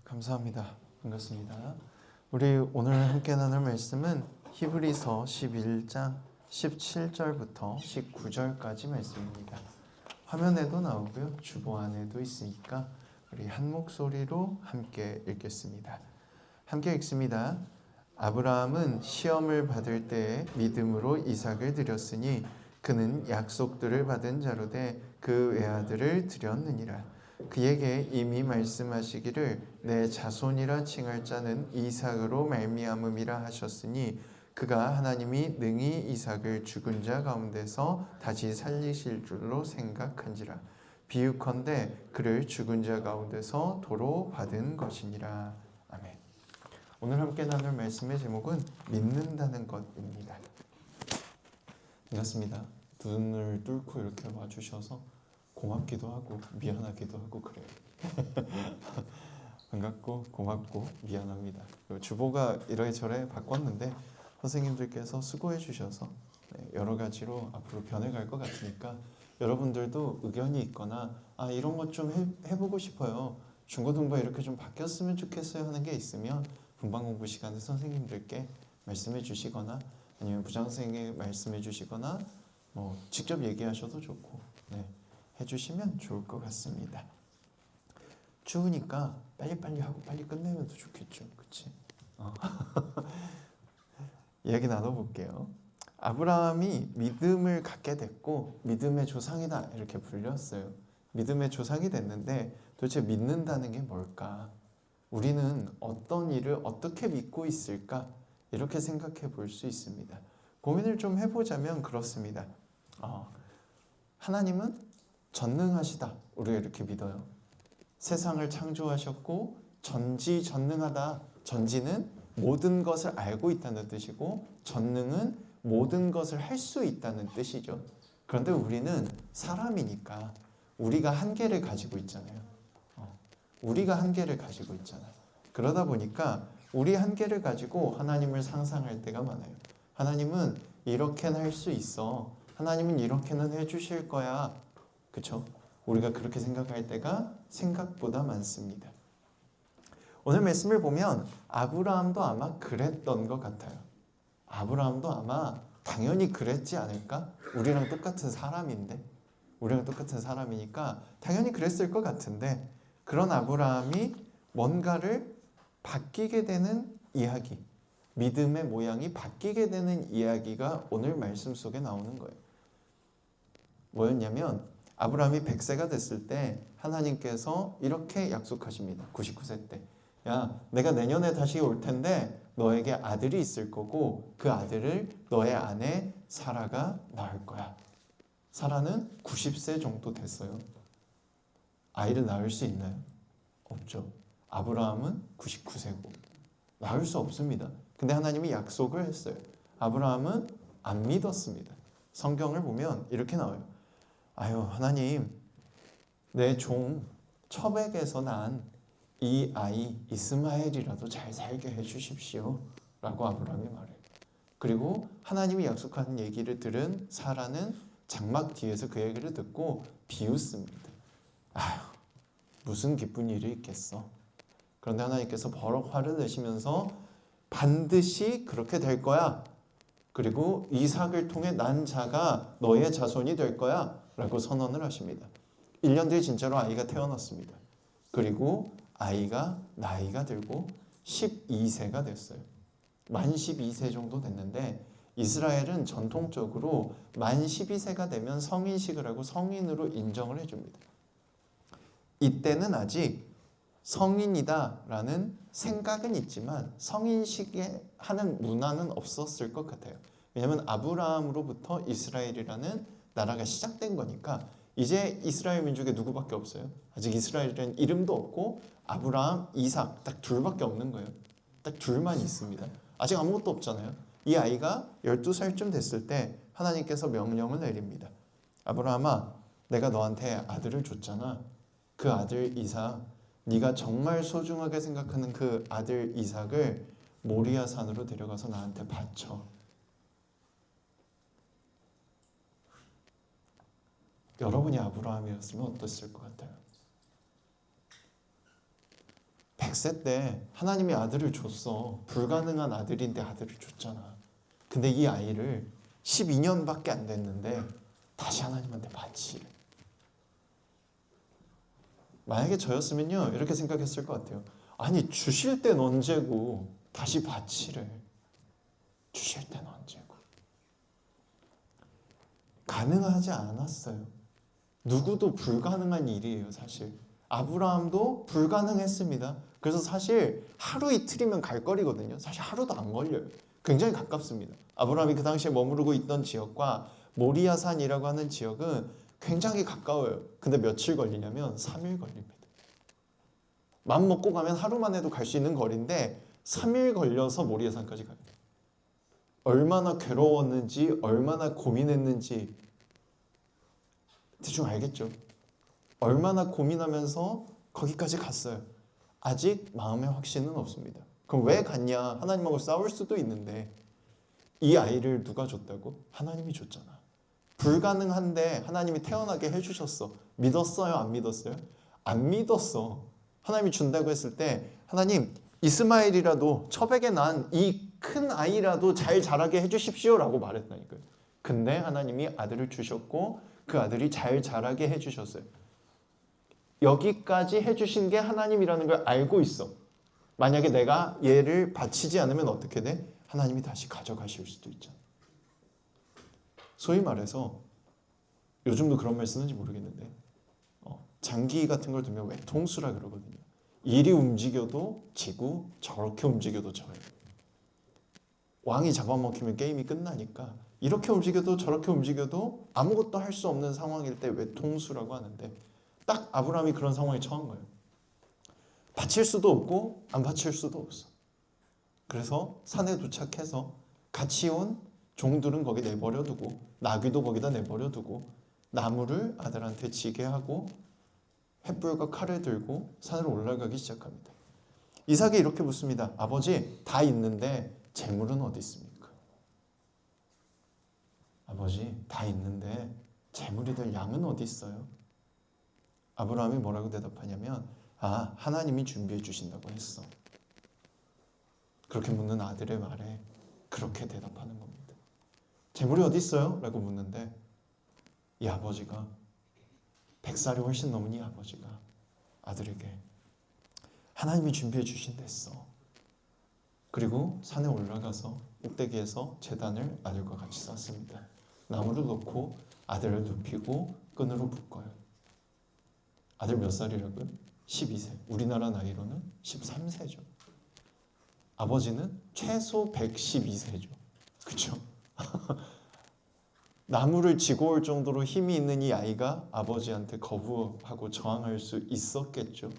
감사합니다. 반갑습니다. 우리 오늘 함께 나눌 말씀은 히브리서 11장 17절부터 19절까지 말씀입니다. 화면에도 나오고요. 주보 안에도 있으니까 우리 한 목소리로 함께 읽겠습니다. 함께 읽습니다. 아브라함은 시험을 받을 때에 믿음으로 이삭을 드렸으니 그는 약속들을 받은 자로 돼 그 외아들을 드렸느니라. 그에게 이미 말씀하시기를 내 자손이라 칭할 자는 이삭으로 말미암음이라 하셨으니 그가 하나님이 능히 이삭을 죽은 자 가운데서 다시 살리실 줄로 생각한지라. 비유컨대 그를 죽은 자 가운데서 도로 받은 것이니라. 아멘. 오늘 함께 나눌 말씀의 제목은 믿는다는 것입니다. 반갑습니다. 눈을 뚫고 이렇게 와주셔서 고맙기도 하고 미안하기도 하고 그래요. 반갑고 고맙고 미안합니다. 주보가 이래저래 바꿨는데 선생님들께서 수고해 주셔서 여러 가지로 앞으로 변해갈 것 같으니까 여러분들도 의견이 있거나 이런 것 좀 해보고 싶어요. 중고등부 이렇게 좀 바뀌었으면 좋겠어요 하는 게 있으면 분반 공부 시간에 선생님들께 말씀해 주시거나 아니면 부장선생님께 말씀해 주시거나 직접 얘기하셔도 좋고 해주시면 좋을 것 같습니다. 추우니까 빨리빨리 하고 빨리 끝내면 더 좋겠죠. 그치? 이야기 나눠볼게요. 아브라함이 믿음을 갖게 됐고 믿음의 조상이다 이렇게 불렸어요. 믿음의 조상이 됐는데 도대체 믿는다는 게 뭘까? 우리는 어떤 일을 어떻게 믿고 있을까? 이렇게 생각해 볼 수 있습니다. 고민을 좀 해보자면 그렇습니다. 하나님은 전능하시다. 우리가 이렇게 믿어요. 세상을 창조하셨고 전지전능하다. 전지는 모든 것을 알고 있다는 뜻이고 전능은 모든 것을 할 수 있다는 뜻이죠. 그런데 우리는 사람이니까 우리가 한계를 가지고 있잖아요. 우리가 한계를 가지고 있잖아요. 그러다 보니까 우리 한계를 가지고 하나님을 상상할 때가 많아요. 하나님은 이렇게는 할 수 있어. 하나님은 이렇게는 해주실 거야. 그렇죠? 우리가 그렇게 생각할 때가 생각보다 많습니다. 오늘 말씀을 보면 아브라함도 아마 그랬던 것 같아요. 아브라함도 아마 당연히 그랬지 않을까? 우리랑 똑같은 사람인데 우리랑 똑같은 사람이니까 당연히 그랬을 것 같은데 그런 아브라함이 뭔가를 바뀌게 되는 이야기, 믿음의 모양이 바뀌게 되는 이야기가 오늘 말씀 속에 나오는 거예요. 뭐였냐면 아브라함이 100세가 됐을 때 하나님께서 이렇게 약속하십니다. 99세 때. 야, 내가 내년에 다시 올 텐데 너에게 아들이 있을 거고 그 아들을 너의 아내 사라가 낳을 거야. 사라는 90세 정도 됐어요. 아이를 낳을 수 있나요? 없죠. 아브라함은 99세고 낳을 수 없습니다. 근데 하나님이 약속을 했어요. 아브라함은 안 믿었습니다. 성경을 보면 이렇게 나와요. 하나님, 내 종 첩에게서 난 이 아이 이스마엘이라도 잘 살게 해주십시오 라고 아브라함이 말해요. 그리고 하나님이 약속하는 얘기를 들은 사라는 장막 뒤에서 그 얘기를 듣고 비웃습니다. 무슨 기쁜 일이 있겠어. 그런데 하나님께서 버럭 화를 내시면서 반드시 그렇게 될 거야. 그리고 이삭을 통해 난 자가 너의 자손이 될 거야 라고 선언을 하십니다. 1년 뒤에 진짜로 아이가 태어났습니다. 그리고 아이가 나이가 들고 12세가 됐어요. 만 12세 정도 됐는데 이스라엘은 전통적으로 만 12세가 되면 성인식을 하고 성인으로 인정을 해줍니다. 이때는 아직 성인이다라는 생각은 있지만 성인식에 하는 문화는 없었을 것 같아요. 왜냐하면 아브라함으로부터 이스라엘이라는 나라가 시작된 거니까 이제 이스라엘 민족에 누구밖에 없어요. 아직 이스라엘이라는 이름도 없고 아브라함, 이삭 딱 둘밖에 없는 거예요. 딱 둘만 있습니다. 아직 아무것도 없잖아요. 이 아이가 12살쯤 됐을 때 하나님께서 명령을 내립니다. 아브라함아, 내가 너한테 아들을 줬잖아. 그 아들 이삭, 네가 정말 소중하게 생각하는 그 아들 이삭을 모리아 산으로 데려가서 나한테 바쳐. 여러분이 아브라함이었으면 어땠을 것 같아요? 100세 때 하나님이 아들을 줬어. 불가능한 아들인데 아들을 줬잖아. 근데 이 아이를 12년밖에 안 됐는데 다시 하나님한테 바치래. 만약에 저였으면요 이렇게 생각했을 것 같아요. 아니 주실 땐 언제고 다시 바치래. 주실 땐 언제고. 가능하지 않았어요. 누구도 불가능한 일이에요 사실. 아브라함도 불가능했습니다. 그래서 사실 하루 이틀이면 갈 거리거든요. 사실 하루도 안 걸려요. 굉장히 가깝습니다. 아브라함이 그 당시에 머무르고 있던 지역과 모리아산이라고 하는 지역은 굉장히 가까워요. 근데 며칠 걸리냐면 3일 걸립니다. 맘 먹고 가면 하루만 해도 갈 수 있는 거리인데 3일 걸려서 모리아산까지 가요. 얼마나 괴로웠는지 얼마나 고민했는지 대충 알겠죠? 얼마나 고민하면서 거기까지 갔어요. 아직 마음의 확신은 없습니다. 그럼 왜 갔냐? 하나님하고 싸울 수도 있는데 이 아이를 누가 줬다고? 하나님이 줬잖아. 불가능한데 하나님이 태어나게 해주셨어. 믿었어요? 안 믿었어요? 안 믿었어. 하나님이 준다고 했을 때 하나님 이스마엘이라도 첩에게 난 이 큰 아이라도 잘 자라게 해주십시오 라고 말했다니까요. 근데 하나님이 아들을 주셨고 그 아들이 잘 자라게 해주셨어요. 여기까지 해주신 게 하나님이라는 걸 알고 있어. 만약에 내가 얘를 바치지 않으면 어떻게 돼? 하나님이 다시 가져가실 수도 있잖아. 소위 말해서 요즘도 그런 말 쓰는지 모르겠는데 장기 같은 걸 두면 외통수라 그러거든요. 이리 움직여도 지고 저렇게 움직여도 져요. 왕이 잡아먹히면 게임이 끝나니까 이렇게 움직여도 저렇게 움직여도 아무것도 할 수 없는 상황일 때 외통수라고 하는데 딱 아브라함이 그런 상황에 처한 거예요. 바칠 수도 없고 안 바칠 수도 없어. 그래서 산에 도착해서 같이 온 종들은 거기 내버려두고 나귀도 거기다 내버려두고 나무를 아들한테 지게 하고 횃불과 칼을 들고 산으로 올라가기 시작합니다. 이삭이 이렇게 묻습니다. 아버지 다 있는데 재물은 어디 있습니까? 아버지 다 있는데 재물이 될 양은 어디 있어요? 아브라함이 뭐라고 대답하냐면 하나님이 준비해 주신다고 했어. 그렇게 묻는 아들의 말에 그렇게 대답하는 겁니다. 재물이 어디 있어요? 라고 묻는데 이 아버지가 100살이 훨씬 넘은 이 아버지가 아들에게 하나님이 준비해 주신댔어. 그리고 산에 올라가서 꼭대기에서 제단을 아들과 같이 쌓습니다. 나무를 놓고 아들을 눕히고 끈으로 묶어요. 아들 몇 살이라고요? 12세. 우리나라 나이로는 13세죠. 아버지는 최소 112세죠. 그렇죠? 나무를 지고 올 정도로 힘이 있는 이 아이가 아버지한테 거부하고 저항할 수 있었겠죠.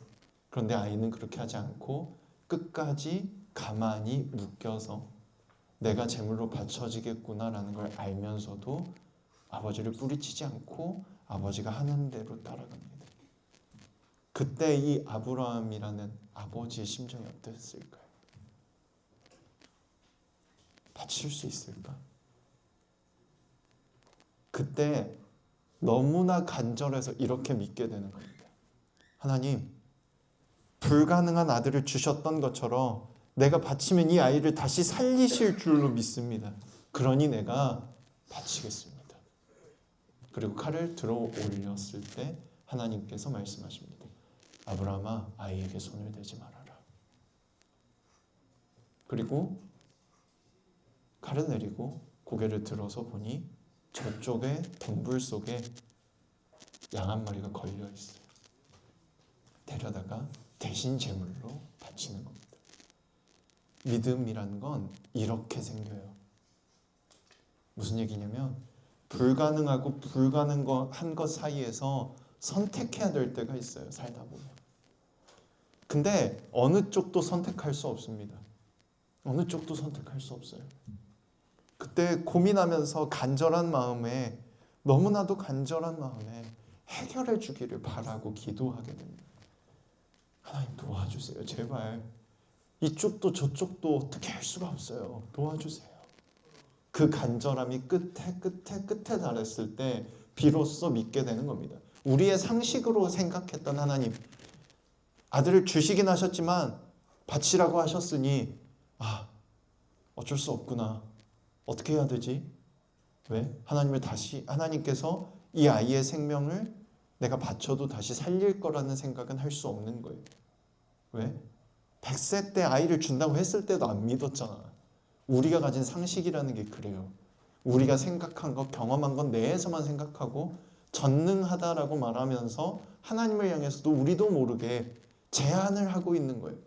그런데 아이는 그렇게 하지 않고 끝까지 가만히 묶여서 내가 제물로 바쳐지겠구나라는 걸 알면서도 아버지를 뿌리치지 않고 아버지가 하는 대로 따라갑니다. 그때 이 아브라함이라는 아버지의 심정이 어땠을까요? 바칠 수 있을까? 그때 너무나 간절해서 이렇게 믿게 되는 겁니다. 하나님, 불가능한 아들을 주셨던 것처럼 내가 바치면 이 아이를 다시 살리실 줄로 믿습니다. 그러니 내가 바치겠습니다. 그리고 칼을 들어 올렸을 때 하나님께서 말씀하십니다. 아브라함아, 아이에게 손을 대지 말아라. 그리고 칼을 내리고 고개를 들어서 보니 저쪽에 덤불 속에 양 한 마리가 걸려 있어요. 데려다가 대신 제물로 바치는 겁니다. 믿음이란 건 이렇게 생겨요. 무슨 얘기냐면 불가능하고 불가능한 것 사이에서 선택해야 될 때가 있어요. 살다 보면. 근데 어느 쪽도 선택할 수 없습니다. 어느 쪽도 선택할 수 없어요. 그때 고민하면서 간절한 마음에 너무나도 간절한 마음에 해결해 주기를 바라고 기도하게 됩니다. 하나님 도와주세요. 제발. 이쪽도 저쪽도 어떻게 할 수가 없어요. 도와주세요. 그 간절함이 끝에 달했을 때 비로소 믿게 되는 겁니다. 우리의 상식으로 생각했던 하나님, 아들을 주시긴 하셨지만 바치라고 하셨으니 어쩔 수 없구나. 어떻게 해야 되지? 왜? 하나님께서 이 아이의 생명을 내가 바쳐도 다시 살릴 거라는 생각은 할 수 없는 거예요. 왜? 100세 때 아이를 준다고 했을 때도 안 믿었잖아. 우리가 가진 상식이라는 게 그래요. 우리가 생각한 것, 경험한 것 내에서만 생각하고 전능하다라고 말하면서 하나님을 향해서도 우리도 모르게 제한을 하고 있는 거예요.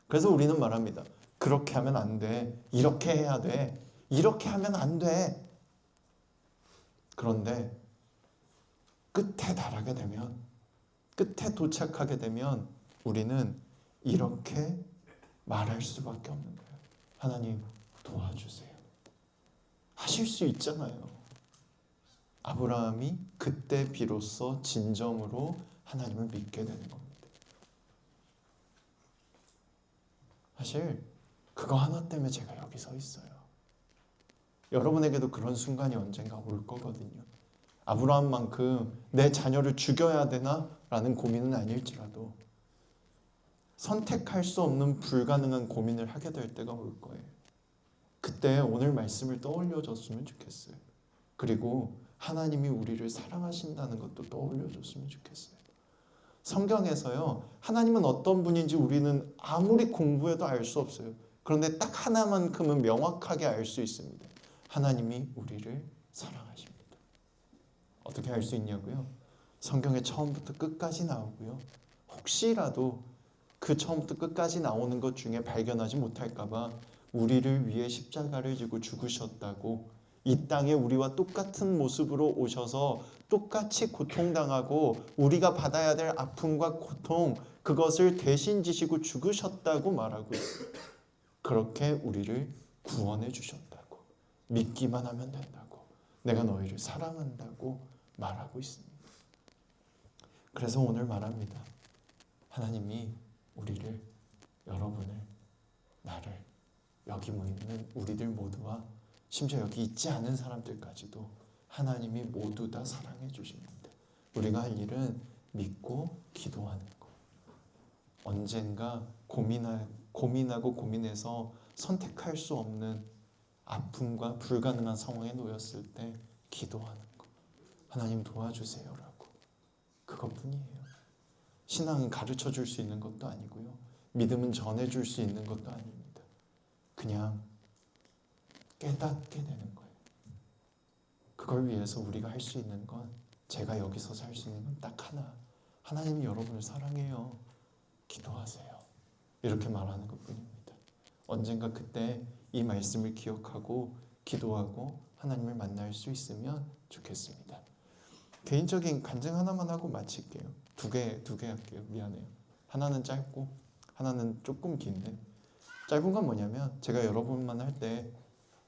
그래서 우리는 말합니다. 그렇게 하면 안 돼. 이렇게 해야 돼. 이렇게 하면 안 돼. 그런데 끝에 달하게 되면, 끝에 도착하게 되면 우리는 이렇게 말할 수밖에 없는 거예요. 하나님 도와주세요. 하실 수 있잖아요. 아브라함이 그때 비로소 진정으로 하나님을 믿게 되는 겁니다. 사실 그거 하나 때문에 제가 여기 서 있어요. 여러분에게도 그런 순간이 언젠가 올 거거든요. 아브라함만큼 내 자녀를 죽여야 되나? 라는 고민은 아닐지라도 선택할 수 없는 불가능한 고민을 하게 될 때가 올 거예요. 그때 오늘 말씀을 떠올려 줬으면 좋겠어요. 그리고 하나님이 우리를 사랑하신다는 것도 떠올려 줬으면 좋겠어요. 성경에서요, 하나님은 어떤 분인지 우리는 아무리 공부해도 알 수 없어요. 그런데 딱 하나만큼은 명확하게 알 수 있습니다. 하나님이 우리를 사랑하십니다. 어떻게 알 수 있냐고요? 성경의 처음부터 끝까지 나오고요. 혹시라도 그 처음부터 끝까지 나오는 것 중에 발견하지 못할까 봐 우리를 위해 십자가를 지고 죽으셨다고, 이 땅에 우리와 똑같은 모습으로 오셔서 똑같이 고통당하고 우리가 받아야 될 아픔과 고통, 그것을 대신 지시고 죽으셨다고 말하고 있어요. 그렇게 우리를 구원해 주셨다고, 믿기만 하면 된다고, 내가 너희를 사랑한다고 말하고 있습니다. 그래서 오늘 말합니다. 하나님이 우리를, 여러분을, 나를, 여기 모이는 우리들 모두와 심지어 여기 있지 않은 사람들까지도 하나님이 모두 다 사랑해 주십니다. 우리가 할 일은 믿고 기도하는 것. 언젠가 고민하고 고민해서 선택할 수 없는 아픔과 불가능한 상황에 놓였을 때 기도하는 것. 하나님 도와주세요라고. 그것뿐이에요. 신앙은 가르쳐 줄 수 있는 것도 아니고요. 믿음은 전해 줄 수 있는 것도 아닙니다. 그냥 깨닫게 되는 거예요. 그걸 위해서 우리가 할 수 있는 건, 제가 여기서 살 수 있는 건 딱 하나. 하나님이 여러분을 사랑해요. 기도하세요. 이렇게 말하는 것뿐입니다. 언젠가 그때 이 말씀을 기억하고 기도하고 하나님을 만날 수 있으면 좋겠습니다. 개인적인 간증 하나만 하고 마칠게요. 두 개 할게요. 미안해요. 하나는 짧고 하나는 조금 긴데, 짧은 건 뭐냐면, 제가 여러분만 할 때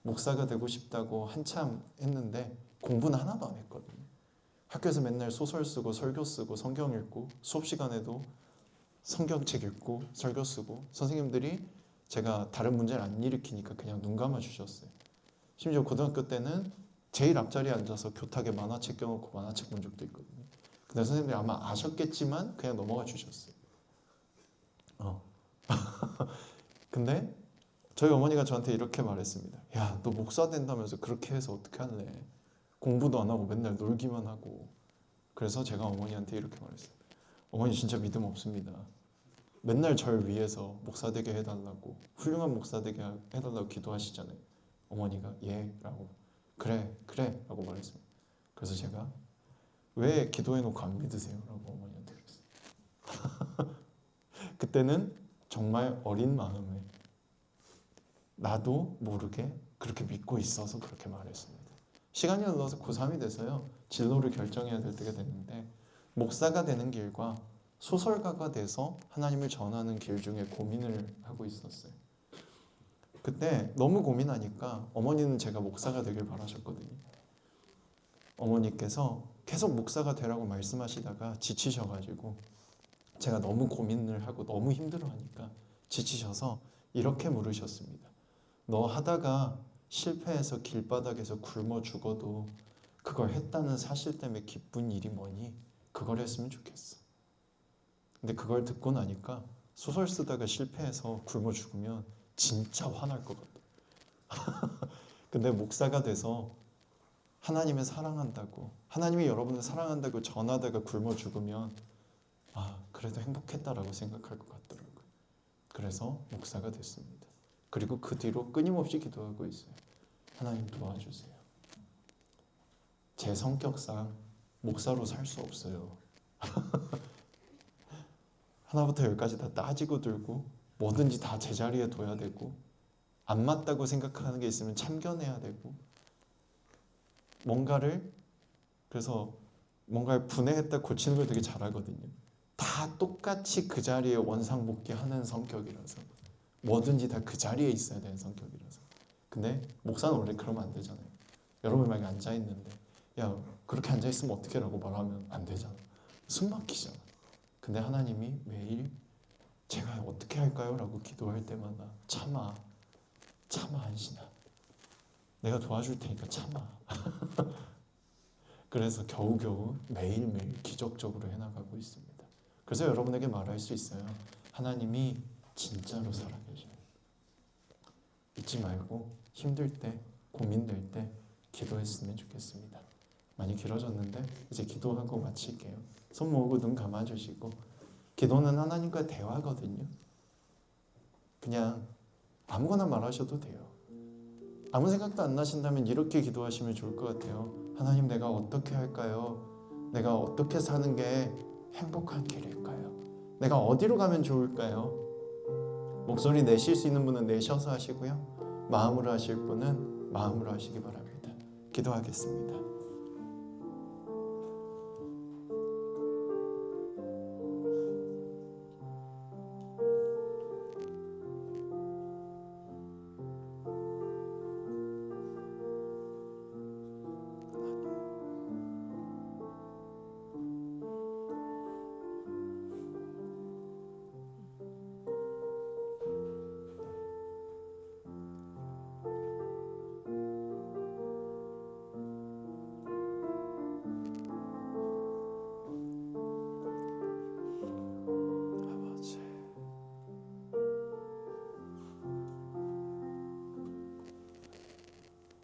목사가 되고 싶다고 한참 했는데 공부는 하나도 안 했거든요. 학교에서 맨날 소설 쓰고 설교 쓰고 성경 읽고, 수업 시간에도 성경책 읽고 설교 쓰고, 선생님들이 제가 다른 문제를 안 일으키니까 그냥 눈 감아 주셨어요. 심지어 고등학교 때는 제일 앞자리에 앉아서 교탁에 만화책 껴놓고 만화책 본 적도 있거든요. 근데 선생님들이 아마 아셨겠지만 그냥 넘어가 주셨어요. 근데 저희 어머니가 저한테 이렇게 말했습니다. 야, 너 목사 된다면서 그렇게 해서 어떻게 할래? 공부도 안 하고 맨날 놀기만 하고. 그래서 제가 어머니한테 이렇게 말했어요. 어머니 진짜 믿음 없습니다. 맨날 절 위해서 목사 되게 해달라고, 훌륭한 목사 되게 해달라고 기도하시잖아요. 어머니가 예 라고, 그래 라고 말했습니다. 그래서 제가 왜 기도해놓고 안 믿으세요? 라고 어머니한테 그랬어요. 그때는 정말 어린 마음에 나도 모르게 그렇게 믿고 있어서 그렇게 말했습니다. 시간이 흘러서 고3이 돼서요, 진로를 결정해야 될 때가 됐는데, 목사가 되는 길과 소설가가 돼서 하나님을 전하는 길 중에 고민을 하고 있었어요. 그때 너무 고민하니까 어머니는 제가 목사가 되길 바라셨거든요. 어머니께서 계속 목사가 되라고 말씀하시다가 지치셔가지고, 제가 너무 고민을 하고 너무 힘들어하니까 지치셔서 이렇게 물으셨습니다. 너 하다가 실패해서 길바닥에서 굶어 죽어도 그걸 했다는 사실 때문에 기쁜 일이 뭐니? 그걸 했으면 좋겠어. 근데 그걸 듣고 나니까 소설 쓰다가 실패해서 굶어 죽으면 진짜 화날 것 같아. 근데 목사가 돼서 하나님을 사랑한다고, 하나님이 여러분을 사랑한다고 전하다가 굶어 죽으면 그래도 행복했다라고 생각할 것 같더라고요. 그래서 목사가 됐습니다. 그리고 그 뒤로 끊임없이 기도하고 있어요. 하나님 도와주세요. 제 성격상 목사로 살 수 없어요. 하나부터 열까지 다 따지고 들고 뭐든지 다 제자리에 둬야 되고, 안 맞다고 생각하는 게 있으면 참견해야 되고, 그래서 뭔가를 분해했다 고치는 걸 되게 잘하거든요. 다 똑같이 그 자리에 원상복귀하는 성격이라서, 뭐든지 다 그 자리에 있어야 되는 성격이라서. 근데 목사는 원래 그러면 안 되잖아요. 여러분 만약에 앉아있는데 야 그렇게 앉아있으면 어떻게 라고 말하면 안 되잖아. 숨 막히잖아. 근데 하나님이 매일 제가 어떻게 할까요? 라고 기도할 때마다 참아 한신아, 내가 도와줄 테니까 참아. 그래서 겨우겨우 매일매일 기적적으로 해나가고 있습니다. 그래서 여러분에게 말할 수 있어요. 하나님이 진짜로 살아계셔요. 잊지 말고 힘들 때, 고민될 때 기도했으면 좋겠습니다. 많이 길어졌는데 이제 기도하고 마칠게요. 손 모으고 눈 감아주시고, 기도는 하나님과 대화거든요. 그냥 아무거나 말하셔도 돼요. 아무 생각도 안 나신다면 이렇게 기도하시면 좋을 것 같아요. 하나님, 내가 어떻게 할까요? 내가 어떻게 사는 게 행복한 길일까요? 내가 어디로 가면 좋을까요? 목소리 내실 수 있는 분은 내셔서 하시고요. 마음으로 하실 분은 마음으로 하시기 바랍니다. 기도하겠습니다.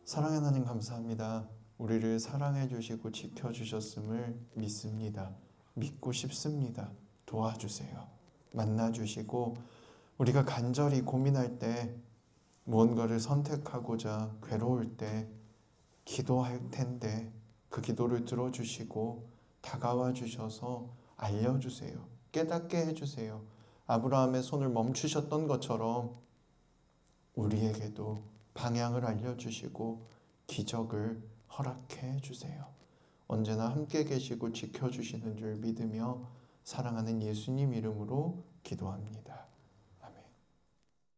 사랑의 하나님, 감사합니다. 우리를 사랑해 주시고 지켜주셨음을 믿습니다. 믿고 싶습니다. 도와주세요. 만나 주시고, 우리가 간절히 고민할 때, 무언가를 선택하고자 괴로울 때 기도할 텐데 그 기도를 들어주시고 다가와 주셔서 알려주세요. 깨닫게 해주세요. 아브라함의 손을 멈추셨던 것처럼 우리에게도 방향을 알려주시고 기적을 허락해 주세요. 언제나 함께 계시고 지켜주시는 줄 믿으며 사랑하는 예수님 이름으로 기도합니다.